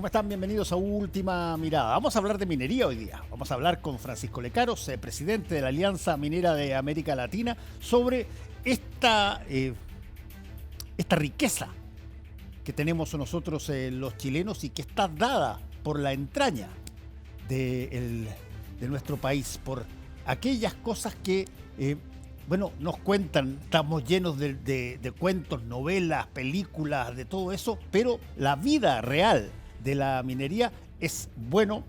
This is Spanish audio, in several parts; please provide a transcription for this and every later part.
¿Cómo están? Bienvenidos a Última Mirada. Vamos a hablar de minería hoy día. Vamos a hablar con Francisco Lecaros, presidente de la Alianza Minera de América Latina, sobre esta riqueza que tenemos nosotros los chilenos y que está dada por la entraña de nuestro país, por aquellas cosas que, nos cuentan. Estamos llenos de cuentos, novelas, películas, de todo eso, pero la vida real de la minería es bueno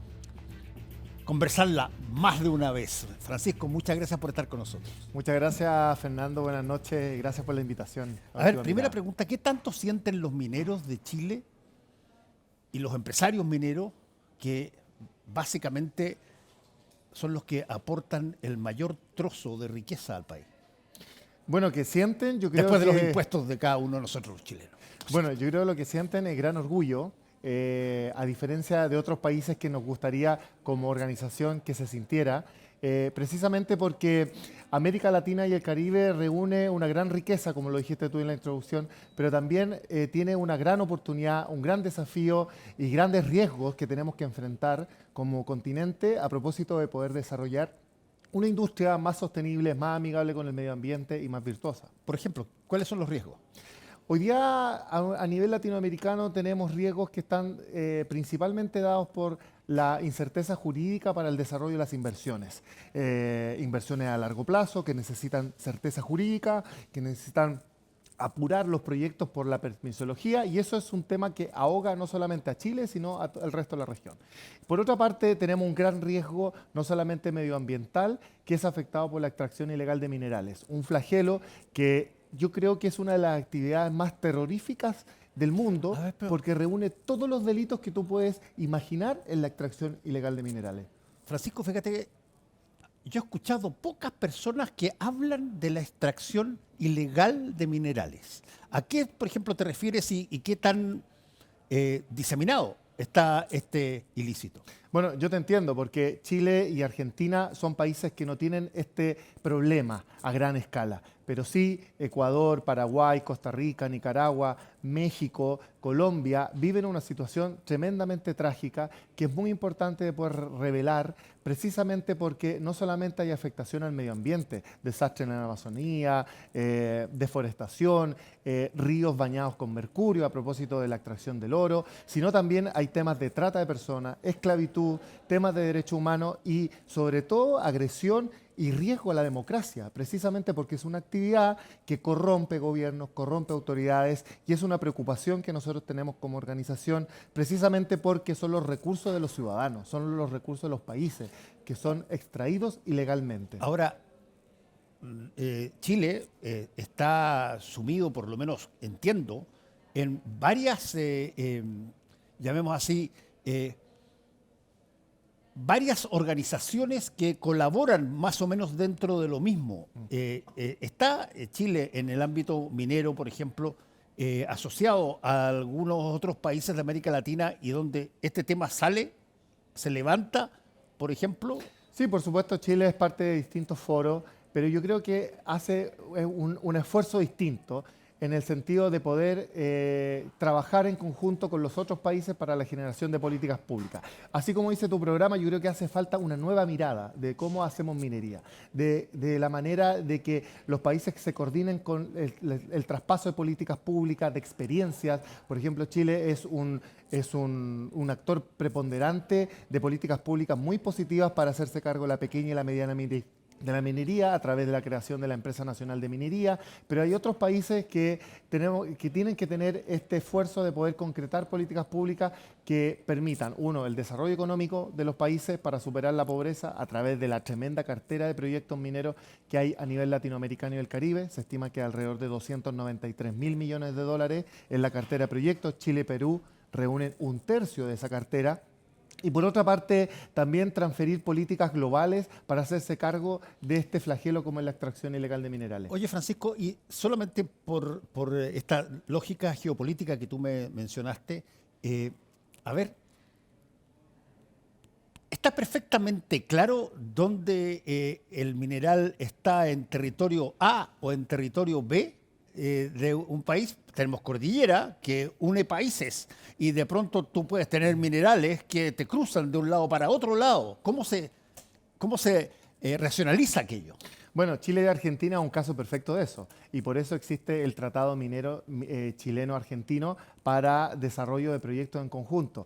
conversarla más de una vez. Francisco, muchas gracias por estar con nosotros. Muchas gracias, Fernando. Buenas noches. Gracias por la invitación. A ver, primera pregunta, ¿qué tanto sienten los mineros de Chile y los empresarios mineros que básicamente son los que aportan el mayor trozo de riqueza al país? Bueno, que sienten, yo creo después de que... los impuestos de cada uno de nosotros los chilenos. Bueno, yo creo que lo que sienten es gran orgullo, a diferencia de otros países que nos gustaría como organización que se sintiera, precisamente porque América Latina y el Caribe reúne una gran riqueza, como lo dijiste tú en la introducción, pero también tiene una gran oportunidad, un gran desafío y grandes riesgos que tenemos que enfrentar como continente a propósito de poder desarrollar una industria más sostenible, más amigable con el medio ambiente y más virtuosa. Por ejemplo, ¿cuáles son los riesgos? Hoy día a nivel latinoamericano tenemos riesgos que están principalmente dados por la incerteza jurídica para el desarrollo de las inversiones. Inversiones a largo plazo que necesitan certeza jurídica, que necesitan apurar los proyectos por la permisología, y eso es un tema que ahoga no solamente a Chile, sino al resto de la región. Por otra parte, tenemos un gran riesgo, no solamente medioambiental, que es afectado por la extracción ilegal de minerales. Un flagelo que yo creo que es una de las actividades más terroríficas del mundo, porque reúne todos los delitos que tú puedes imaginar en la extracción ilegal de minerales. Francisco, fíjate que yo he escuchado pocas personas que hablan de la extracción ilegal de minerales. ¿A qué, por ejemplo, te refieres y qué tan diseminado está este ilícito? Bueno, yo te entiendo, porque Chile y Argentina son países que no tienen este problema a gran escala, pero sí Ecuador, Paraguay, Costa Rica, Nicaragua, México, Colombia viven una situación tremendamente trágica que es muy importante de poder revelar, precisamente porque no solamente hay afectación al medio ambiente, desastre en la Amazonía, deforestación, ríos bañados con mercurio a propósito de la extracción del oro, sino también hay temas de trata de personas, esclavitud, temas de derechos humanos y sobre todo agresión y riesgo a la democracia, precisamente porque es una actividad que corrompe gobiernos, corrompe autoridades, y es una preocupación que nosotros tenemos como organización, precisamente porque son los recursos de los ciudadanos, son los recursos de los países que son extraídos ilegalmente. Ahora, Chile está sumido, por lo menos entiendo, en varias, llamemos así, varias organizaciones que colaboran más o menos dentro de lo mismo. ¿Está Chile en el ámbito minero, por ejemplo, asociado a algunos otros países de América Latina y donde este tema sale, se levanta, por ejemplo? Sí, por supuesto, Chile es parte de distintos foros, pero yo creo que hace un esfuerzo distinto en el sentido de poder trabajar en conjunto con los otros países para la generación de políticas públicas. Así como dice tu programa, yo creo que hace falta una nueva mirada de cómo hacemos minería, de la manera de que los países se coordinen con el traspaso de políticas públicas, de experiencias. Por ejemplo, Chile es un actor preponderante de políticas públicas muy positivas para hacerse cargo de la pequeña y la mediana minería a través de la creación de la Empresa Nacional de Minería, pero hay otros países que tienen que tener este esfuerzo de poder concretar políticas públicas que permitan, uno, el desarrollo económico de los países para superar la pobreza a través de la tremenda cartera de proyectos mineros que hay a nivel latinoamericano y el Caribe. Se estima que alrededor de 293.000 millones de dólares en la cartera de proyectos. Chile y Perú reúnen un tercio de esa cartera. Y por otra parte, también transferir políticas globales para hacerse cargo de este flagelo como es la extracción ilegal de minerales. Oye, Francisco, y solamente por esta lógica geopolítica que tú me mencionaste, a ver, ¿está perfectamente claro dónde el mineral está en territorio A o en territorio B? de un país, tenemos cordillera que une países y de pronto tú puedes tener minerales que te cruzan de un lado para otro lado. ¿Cómo se racionaliza aquello? Bueno, Chile y Argentina es un caso perfecto de eso y por eso existe el Tratado Minero Chileno-Argentino para desarrollo de proyectos en conjunto.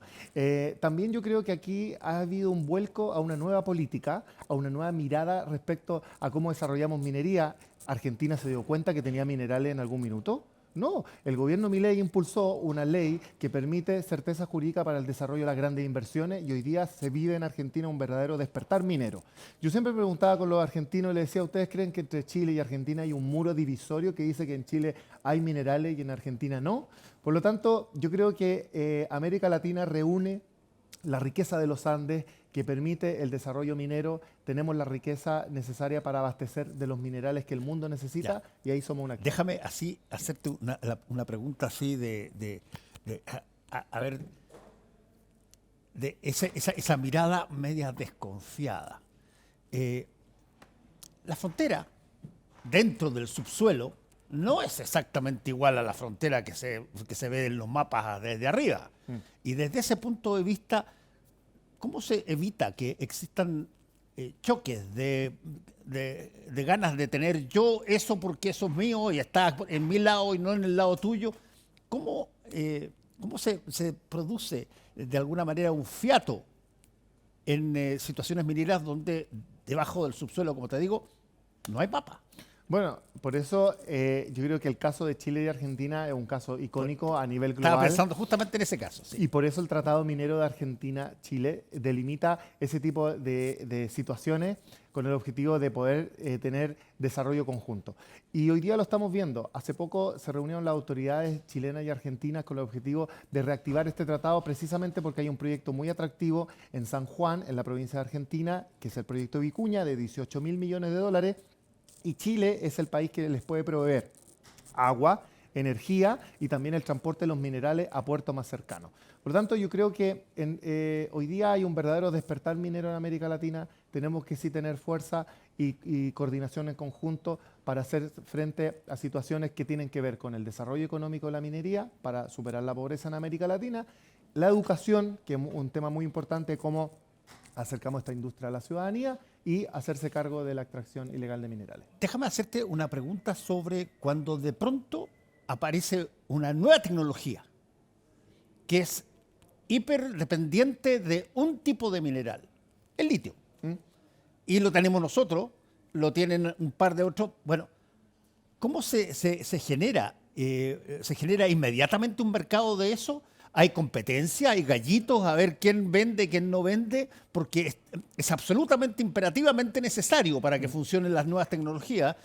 También yo creo que aquí ha habido un vuelco a una nueva política, a una nueva mirada respecto a cómo desarrollamos minería. ¿Argentina se dio cuenta que tenía minerales en algún minuto? No, el gobierno Milei impulsó una ley que permite certeza jurídica para el desarrollo de las grandes inversiones y hoy día se vive en Argentina un verdadero despertar minero. Yo siempre preguntaba con los argentinos y les decía, ¿ustedes creen que entre Chile y Argentina hay un muro divisorio que dice que en Chile hay minerales y en Argentina no? Por lo tanto, yo creo que América Latina reúne la riqueza de los Andes que permite el desarrollo minero, tenemos la riqueza necesaria para abastecer de los minerales que el mundo necesita y ahí somos una... Déjame así hacerte una pregunta así a ver, de esa mirada media desconfiada. La frontera dentro del subsuelo no es exactamente igual a la frontera que se ve en los mapas desde arriba. Y desde ese punto de vista, ¿cómo se evita que existan choques de ganas de tener yo eso porque eso es mío y está en mi lado y no en el lado tuyo? ¿Cómo se produce de alguna manera un fiato en situaciones mineras donde debajo del subsuelo, como te digo, no hay papa? Bueno, por eso yo creo que el caso de Chile y Argentina es un caso icónico a nivel global. Estaba pensando justamente en ese caso. Sí. Y por eso el Tratado Minero de Argentina-Chile delimita ese tipo de situaciones con el objetivo de poder tener desarrollo conjunto. Y hoy día lo estamos viendo. Hace poco se reunieron las autoridades chilenas y argentinas con el objetivo de reactivar este tratado precisamente porque hay un proyecto muy atractivo en San Juan, en la provincia de Argentina, que es el proyecto Vicuña de 18.000 millones de dólares. Y Chile es el país que les puede proveer agua, energía y también el transporte de los minerales a puertos más cercanos. Por lo tanto, yo creo que hoy día hay un verdadero despertar minero en América Latina. Tenemos que sí tener fuerza y coordinación en conjunto para hacer frente a situaciones que tienen que ver con el desarrollo económico de la minería, para superar la pobreza en América Latina, la educación, que es un tema muy importante, cómo acercamos esta industria a la ciudadanía y hacerse cargo de la extracción ilegal de minerales. Déjame hacerte una pregunta sobre cuando de pronto aparece una nueva tecnología que es hiperdependiente de un tipo de mineral, el litio. Y lo tenemos nosotros, lo tienen un par de otros. Bueno, ¿cómo se genera? ¿Se genera inmediatamente un mercado de eso? ¿Hay competencia? ¿Hay gallitos? A ver quién vende, quién no vende, porque es absolutamente, imperativamente necesario para que funcionen las nuevas tecnologías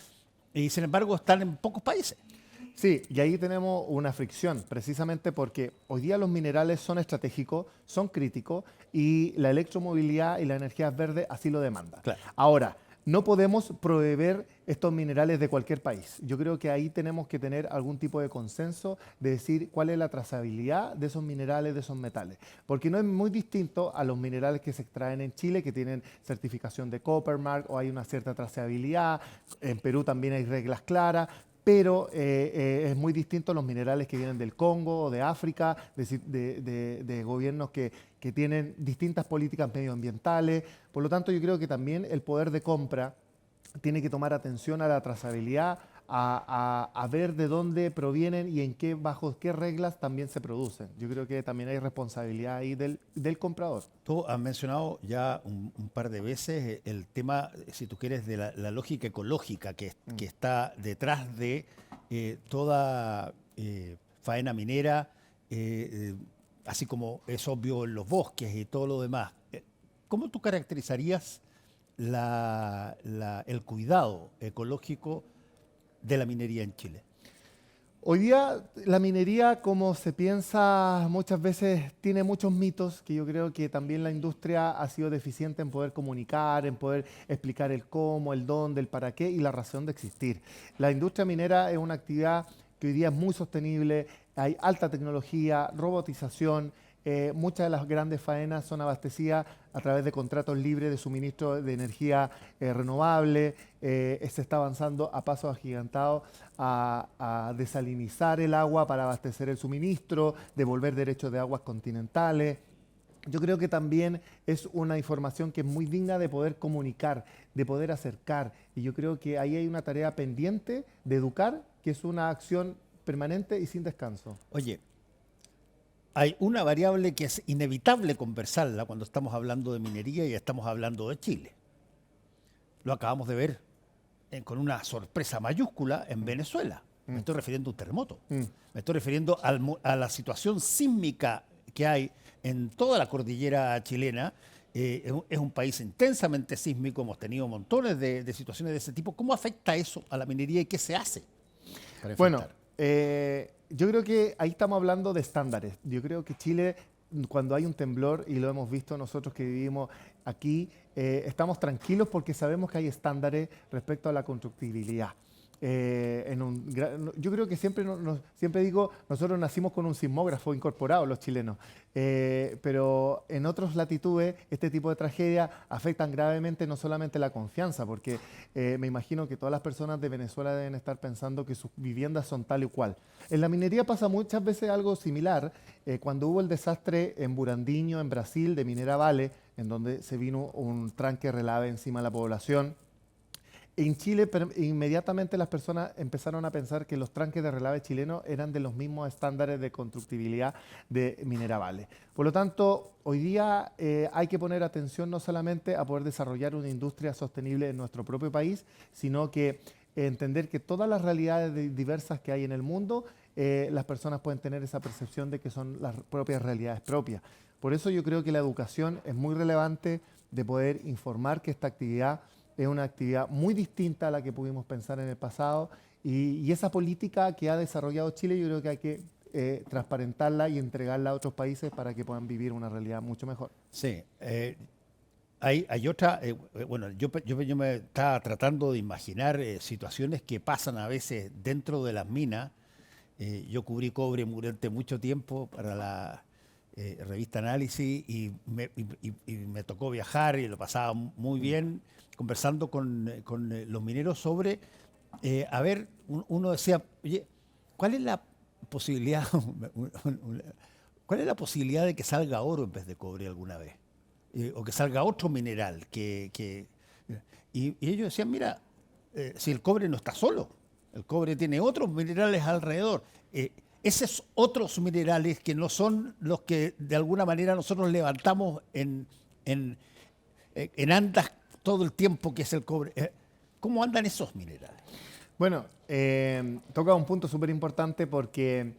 y sin embargo están en pocos países. Sí, y ahí tenemos una fricción, precisamente porque hoy día los minerales son estratégicos, son críticos y la electromovilidad y la energía verde así lo demandan. Claro. Ahora, no podemos proveer estos minerales de cualquier país. Yo creo que ahí tenemos que tener algún tipo de consenso de decir cuál es la trazabilidad de esos minerales, de esos metales. Porque no es muy distinto a los minerales que se extraen en Chile, que tienen certificación de Copper Mark o hay una cierta trazabilidad. En Perú también hay reglas claras. Pero es muy distinto a los minerales que vienen del Congo o de África, de gobiernos que tienen distintas políticas medioambientales. Por lo tanto, yo creo que también el poder de compra tiene que tomar atención a la trazabilidad, a ver de dónde provienen y bajo qué reglas también se producen. Yo creo que también hay responsabilidad ahí del comprador. Tú has mencionado ya un par de veces el tema, si tú quieres, de la lógica ecológica que está detrás de toda faena minera, así como es obvio en los bosques y todo lo demás. ¿Cómo tú caracterizarías el cuidado ecológico de la minería en Chile? Hoy día la minería, como se piensa muchas veces, tiene muchos mitos que yo creo que también la industria ha sido deficiente en poder comunicar, en poder explicar el cómo, el dónde, el para qué y la razón de existir. La industria minera es una actividad que hoy día es muy sostenible, hay alta tecnología, robotización, muchas de las grandes faenas son abastecidas a través de contratos libres de suministro de energía renovable. Se está avanzando a pasos agigantados a desalinizar el agua para abastecer el suministro, devolver derechos de aguas continentales. Yo creo que también es una información que es muy digna de poder comunicar, de poder acercar. Y yo creo que ahí hay una tarea pendiente de educar, que es una acción permanente y sin descanso. Oye, hay una variable que es inevitable conversarla cuando estamos hablando de minería y estamos hablando de Chile. Lo acabamos de ver con una sorpresa mayúscula en Venezuela. Me estoy refiriendo a un terremoto. Me estoy refiriendo a la situación sísmica que hay en toda la cordillera chilena. Es un país intensamente sísmico, hemos tenido montones de situaciones de ese tipo. ¿Cómo afecta eso a la minería y qué se hace para Bueno, enfrentar? yo creo que ahí estamos hablando de estándares. Yo creo que Chile, cuando hay un temblor, y lo hemos visto nosotros que vivimos aquí, estamos tranquilos porque sabemos que hay estándares respecto a la constructibilidad. Yo creo que siempre digo, nosotros nacimos con un sismógrafo incorporado, los chilenos, pero en otras latitudes este tipo de tragedias afectan gravemente no solamente la confianza, porque me imagino que todas las personas de Venezuela deben estar pensando que sus viviendas son tal y cual. En la minería pasa muchas veces algo similar. Cuando hubo el desastre en Burandiño, en Brasil, de Minera Vale, en donde se vino un tranque relave encima de la población. En Chile, inmediatamente las personas empezaron a pensar que los tranques de relave chilenos eran de los mismos estándares de constructibilidad de Minera Vale. Por lo tanto, hoy día hay que poner atención no solamente a poder desarrollar una industria sostenible en nuestro propio país, sino que entender que todas las realidades diversas que hay en el mundo, las personas pueden tener esa percepción de que son las propias realidades propias. Por eso yo creo que la educación es muy relevante, de poder informar que esta actividad es una actividad muy distinta a la que pudimos pensar en el pasado, y esa política que ha desarrollado Chile yo creo que hay que transparentarla y entregarla a otros países para que puedan vivir una realidad mucho mejor. Sí, hay otra, bueno, yo me estaba tratando de imaginar situaciones que pasan a veces dentro de las minas. Yo cubrí cobre durante mucho tiempo para la revista Análisis y me tocó viajar y lo pasaba muy bien conversando con los mineros sobre, a ver, uno decía, oye, ¿cuál es la posibilidad, cuál es la posibilidad de que salga oro en vez de cobre alguna vez? O que salga otro mineral. Y ellos decían, mira, si el cobre no está solo, el cobre tiene otros minerales alrededor. Esos otros minerales que no son los que de alguna manera nosotros levantamos en andas todo el tiempo, que es el cobre. ¿Cómo andan esos minerales? Bueno, toca un punto súper importante porque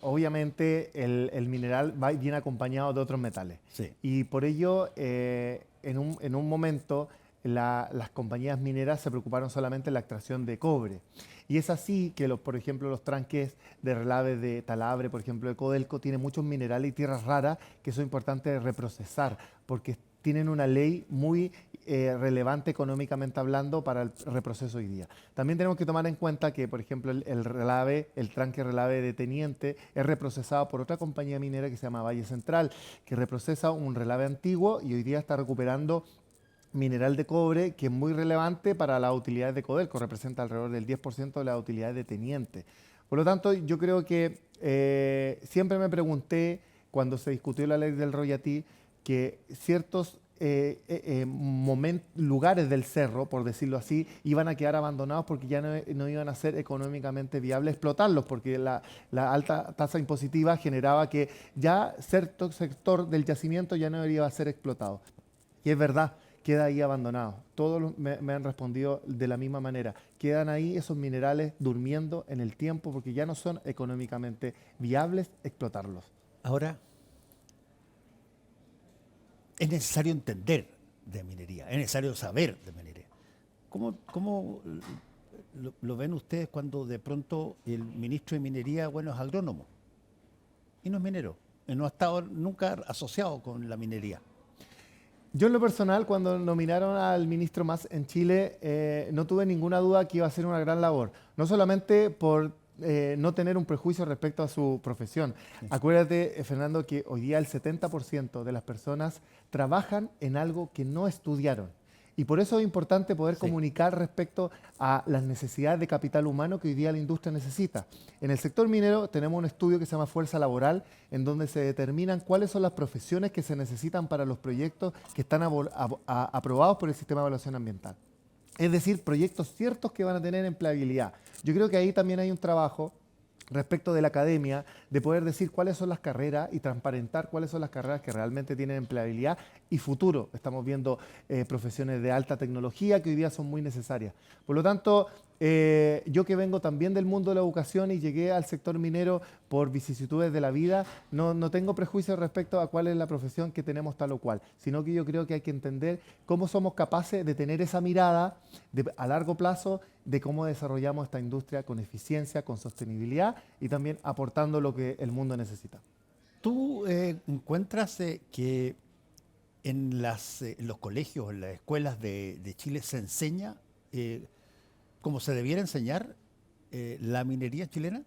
obviamente el mineral viene acompañado de otros metales. Sí. Y por ello, en un momento, las compañías mineras se preocuparon solamente en la extracción de cobre. Y es así que, por ejemplo, los tranques de relave de Talabre, por ejemplo, de Codelco, tienen muchos minerales y tierras raras que son importantes reprocesar, porque tienen una ley muy relevante económicamente hablando para el reproceso hoy día. También tenemos que tomar en cuenta que, por ejemplo, el tranque relave de Teniente es reprocesado por otra compañía minera que se llama Valle Central, que reprocesa un relave antiguo y hoy día está recuperando mineral de cobre que es muy relevante para las utilidades de Codelco, representa alrededor del 10% de las utilidades de Teniente. Por lo tanto, yo creo que siempre me pregunté, cuando se discutió la ley del royalty, que ciertos lugares del cerro, por decirlo así, iban a quedar abandonados porque ya no iban a ser económicamente viable explotarlos, porque la alta tasa impositiva generaba que ya cierto sector del yacimiento ya no iba a ser explotado. Y es verdad, queda ahí abandonado. Todos me han respondido de la misma manera. Quedan ahí esos minerales durmiendo en el tiempo porque ya no son económicamente viables explotarlos. Ahora, es necesario entender de minería, es necesario saber de minería. ¿Cómo lo ven ustedes cuando de pronto el ministro de Minería, bueno, es agrónomo y no es minero, y no ha estado nunca asociado con la minería? Yo en lo personal, cuando nominaron al ministro Mas en Chile, no tuve ninguna duda que iba a ser una gran labor. No solamente por no tener un prejuicio respecto a su profesión. Acuérdate, Fernando, que hoy día el 70% de las personas trabajan en algo que no estudiaron. Y por eso es importante poder comunicar respecto a las necesidades de capital humano que hoy día la industria necesita. En el sector minero tenemos un estudio que se llama Fuerza Laboral, en donde se determinan cuáles son las profesiones que se necesitan para los proyectos que están aprobados por el Sistema de Evaluación Ambiental. Es decir, proyectos ciertos que van a tener empleabilidad. Yo creo que ahí también hay un trabajo respecto de la academia, de poder decir cuáles son las carreras y transparentar cuáles son las carreras que realmente tienen empleabilidad y futuro. Estamos viendo profesiones de alta tecnología que hoy día son muy necesarias. Por lo tanto, yo que vengo también del mundo de la educación y llegué al sector minero por vicisitudes de la vida, no tengo prejuicios respecto a cuál es la profesión que tenemos tal o cual, sino que yo creo que hay que entender cómo somos capaces de tener esa mirada a largo plazo de cómo desarrollamos esta industria con eficiencia, con sostenibilidad y también aportando lo que el mundo necesita. ¿Tú encuentras que en los colegios, en las escuelas de Chile se enseña como se debiera enseñar la minería chilena?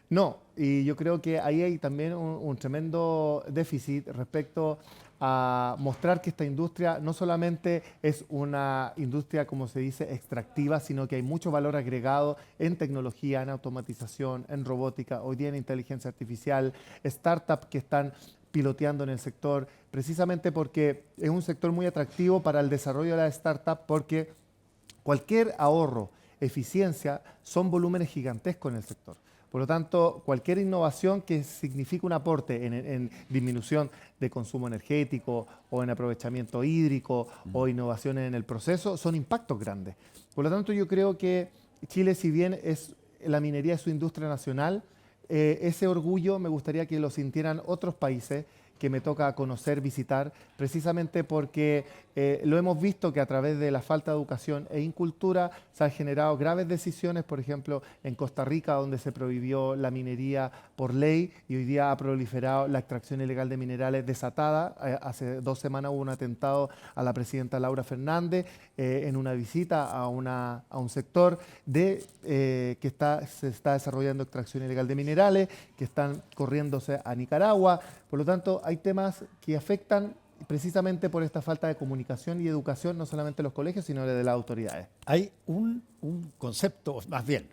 No, y yo creo que ahí hay también un tremendo déficit respecto a mostrar que esta industria no solamente es una industria, como se dice, extractiva, sino que hay mucho valor agregado en tecnología, en automatización, en robótica, hoy día en inteligencia artificial, startups que están piloteando en el sector, precisamente porque es un sector muy atractivo para el desarrollo de la startup, porque cualquier ahorro, eficiencia, son volúmenes gigantescos en el sector. Por lo tanto, cualquier innovación que signifique un aporte en disminución de consumo energético o en aprovechamiento hídrico o innovaciones en el proceso son impactos grandes. Por lo tanto, yo creo que Chile, si bien la minería es su industria nacional, ese orgullo me gustaría que lo sintieran otros países que me toca conocer, visitar, precisamente porque lo hemos visto que a través de la falta de educación e incultura se han generado graves decisiones, por ejemplo, en Costa Rica, donde se prohibió la minería por ley y hoy día ha proliferado la extracción ilegal de minerales desatada. Hace 2 semanas hubo un atentado a la presidenta Laura Fernández en una visita a un sector que se está desarrollando extracción ilegal de minerales, que están corriéndose a Nicaragua. Por lo tanto, hay temas que afectan precisamente por esta falta de comunicación y educación, no solamente de los colegios, sino de las autoridades. Hay un concepto, más bien,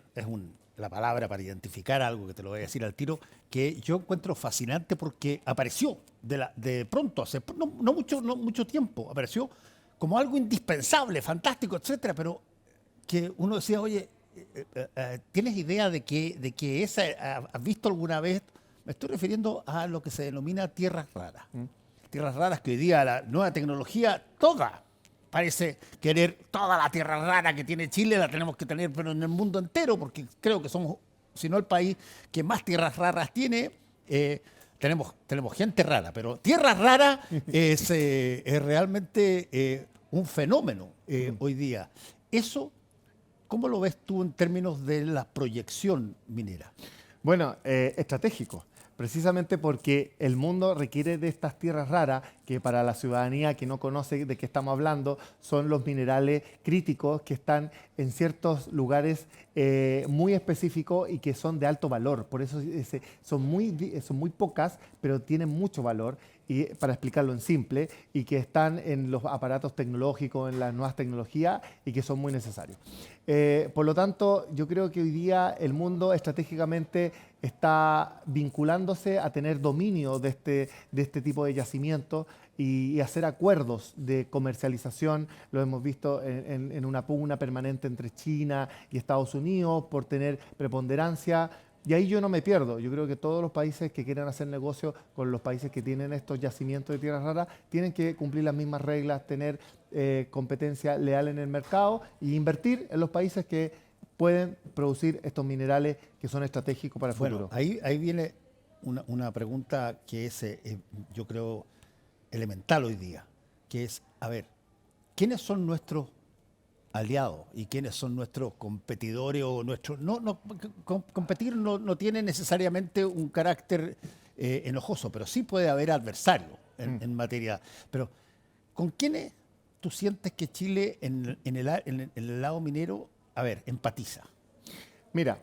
la palabra para identificar algo, que te lo voy a decir al tiro, que yo encuentro fascinante porque apareció de pronto, hace no mucho tiempo, apareció como algo indispensable, fantástico, etcétera, pero que uno decía, oye, ¿tienes idea de que has visto alguna vez? Me estoy refiriendo a lo que se denomina tierras raras. Tierras raras que hoy día la nueva tecnología toda parece querer toda la tierra rara que tiene Chile, la tenemos que tener, pero en el mundo entero, porque creo que somos, si no el país que más tierras raras tiene. Tenemos gente rara, pero tierra rara es realmente un fenómeno hoy día. Eso, ¿cómo lo ves tú en términos de la proyección minera? Bueno, estratégico. Precisamente porque el mundo requiere de estas tierras raras que para la ciudadanía que no conoce de qué estamos hablando son los minerales críticos que están en ciertos lugares muy específicos y que son de alto valor. Por eso son muy pocas, pero tienen mucho valor. Y para explicarlo en simple, y que están en los aparatos tecnológicos, en las nuevas tecnologías y que son muy necesarios. Por lo tanto, yo creo que hoy día el mundo estratégicamente está vinculándose a tener dominio de este tipo de yacimientos y hacer acuerdos de comercialización. Lo hemos visto en una pugna permanente entre China y Estados Unidos por tener preponderancia. Y ahí yo no me pierdo. Yo creo que todos los países que quieran hacer negocio con los países que tienen estos yacimientos de tierras raras tienen que cumplir las mismas reglas, tener competencia leal en el mercado e invertir en los países que pueden producir estos minerales que son estratégicos para el futuro. Ahí viene una pregunta que es, yo creo, elemental hoy día, que es, a ver, ¿quiénes son nuestros aliados y quiénes son nuestros competidores o nuestros... competir no tiene necesariamente un carácter enojoso, pero sí puede haber adversarios en materia. Pero, ¿con quiénes tú sientes que Chile en el lado minero, a ver, empatiza? Mira,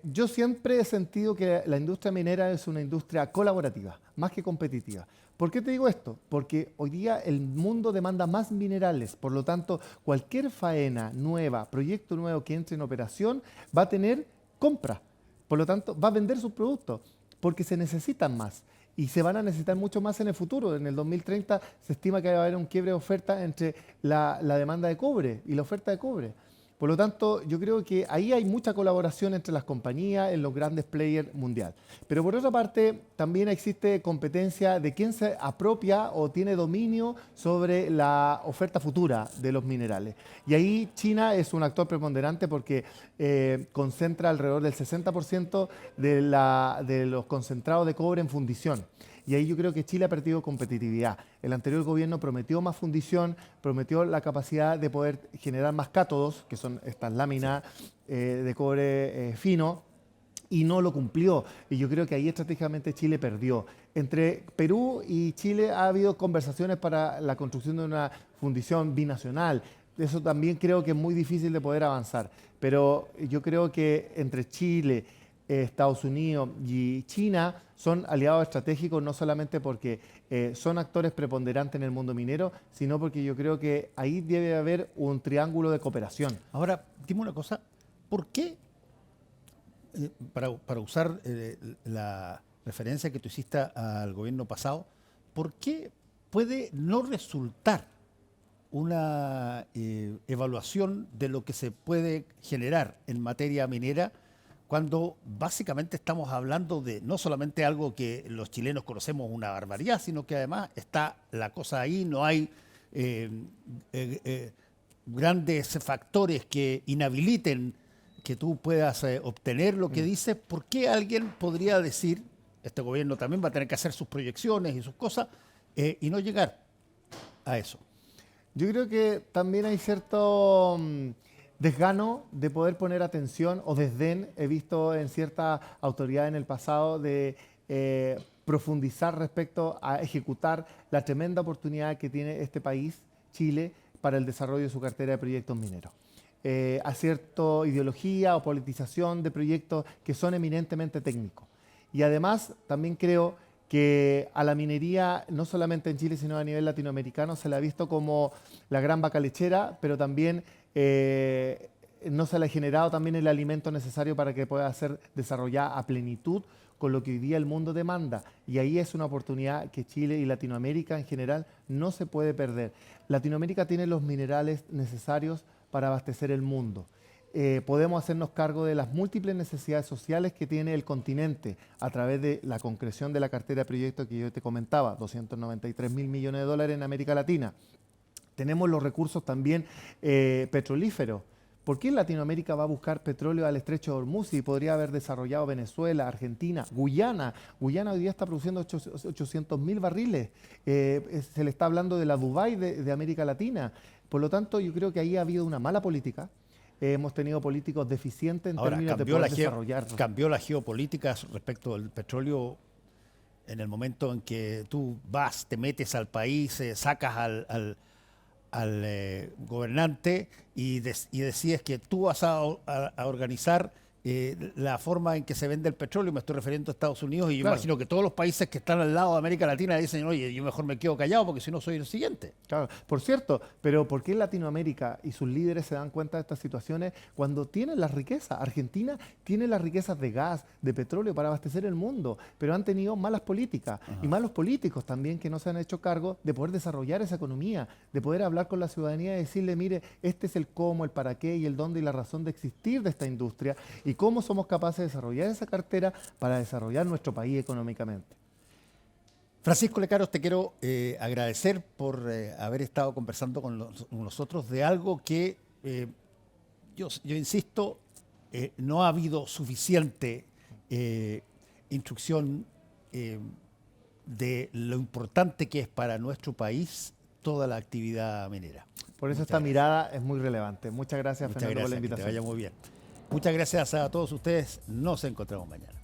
Yo siempre he sentido que la industria minera es una industria colaborativa, más que competitiva. ¿Por qué te digo esto? Porque hoy día el mundo demanda más minerales, por lo tanto, cualquier faena nueva, proyecto nuevo que entre en operación va a tener compra. Por lo tanto, va a vender sus productos porque se necesitan más y se van a necesitar mucho más en el futuro. En el 2030 se estima que va a haber un quiebre de oferta entre la demanda de cobre y la oferta de cobre. Por lo tanto, yo creo que ahí hay mucha colaboración entre las compañías en los grandes players mundial. Pero por otra parte, también existe competencia de quién se apropia o tiene dominio sobre la oferta futura de los minerales. Y ahí China es un actor preponderante porque concentra alrededor del 60% de los concentrados de cobre en fundición. Y ahí yo creo que Chile ha perdido competitividad. El anterior gobierno prometió más fundición, prometió la capacidad de poder generar más cátodos, que son estas láminas de cobre fino, y no lo cumplió. Y yo creo que ahí estratégicamente Chile perdió. Entre Perú y Chile ha habido conversaciones para la construcción de una fundición binacional. Eso también creo que es muy difícil de poder avanzar. Pero yo creo que entre Chile, Estados Unidos y China son aliados estratégicos no solamente porque son actores preponderantes en el mundo minero, sino porque yo creo que ahí debe haber un triángulo de cooperación. Ahora, dime una cosa, ¿por qué, para usar la referencia que tú hiciste al gobierno pasado, por qué puede no resultar una evaluación de lo que se puede generar en materia minera cuando básicamente estamos hablando de no solamente algo que los chilenos conocemos una barbaridad, sino que además está la cosa ahí, no hay grandes factores que inhabiliten que tú puedas obtener lo que dices? ¿Por qué alguien podría decir, este gobierno también va a tener que hacer sus proyecciones y sus cosas, y no llegar a eso? Yo creo que también hay cierto desgano de poder poner atención o desdén, he visto en cierta autoridad en el pasado, de profundizar respecto a ejecutar la tremenda oportunidad que tiene este país, Chile, para el desarrollo de su cartera de proyectos mineros. A cierta ideología o politización de proyectos que son eminentemente técnicos. Y además también creo que a la minería, no solamente en Chile, sino a nivel latinoamericano, se la ha visto como la gran vaca lechera, pero también no se le ha generado también el alimento necesario para que pueda ser desarrollada a plenitud con lo que hoy día el mundo demanda. Y ahí es una oportunidad que Chile y Latinoamérica en general no se puede perder. Latinoamérica tiene los minerales necesarios para abastecer el mundo. Podemos hacernos cargo de las múltiples necesidades sociales que tiene el continente a través de la concreción de la cartera de proyectos que yo te comentaba, 293.000 millones de dólares en América Latina. Tenemos los recursos también petrolíferos. ¿Por qué Latinoamérica va a buscar petróleo al estrecho de Hormuz y podría haber desarrollado Venezuela, Argentina, Guyana? Guyana hoy día está produciendo 800.000 barriles. Se le está hablando de la Dubái de América Latina. Por lo tanto, yo creo que ahí ha habido una mala política. Hemos tenido políticos deficientes en términos de poder desarrollar. Cambió la geopolítica respecto del petróleo en el momento en que tú vas, te metes al país, sacas al gobernante y decides que tú vas a organizar la forma en que se vende el petróleo. Me estoy refiriendo a Estados Unidos y yo imagino que todos los países que están al lado de América Latina dicen, oye, yo mejor me quedo callado porque si no soy el siguiente. Claro, por cierto, pero ¿por qué Latinoamérica y sus líderes se dan cuenta de estas situaciones cuando tienen las riquezas? Argentina tiene las riquezas de gas, de petróleo para abastecer el mundo, pero han tenido malas políticas y malos políticos también que no se han hecho cargo de poder desarrollar esa economía, de poder hablar con la ciudadanía y decirle, mire, este es el cómo, el para qué y el dónde y la razón de existir de esta industria y cómo somos capaces de desarrollar esa cartera para desarrollar nuestro país económicamente. Francisco Lecaros, te quiero agradecer por haber estado conversando con nosotros de algo que, yo insisto, no ha habido suficiente instrucción de lo importante que es para nuestro país toda la actividad minera. Por eso esta mirada es muy relevante. Muchas gracias, Muchas Fernando, gracias, por la invitación. que te vaya muy bien. Muchas gracias a todos ustedes. Nos encontramos mañana.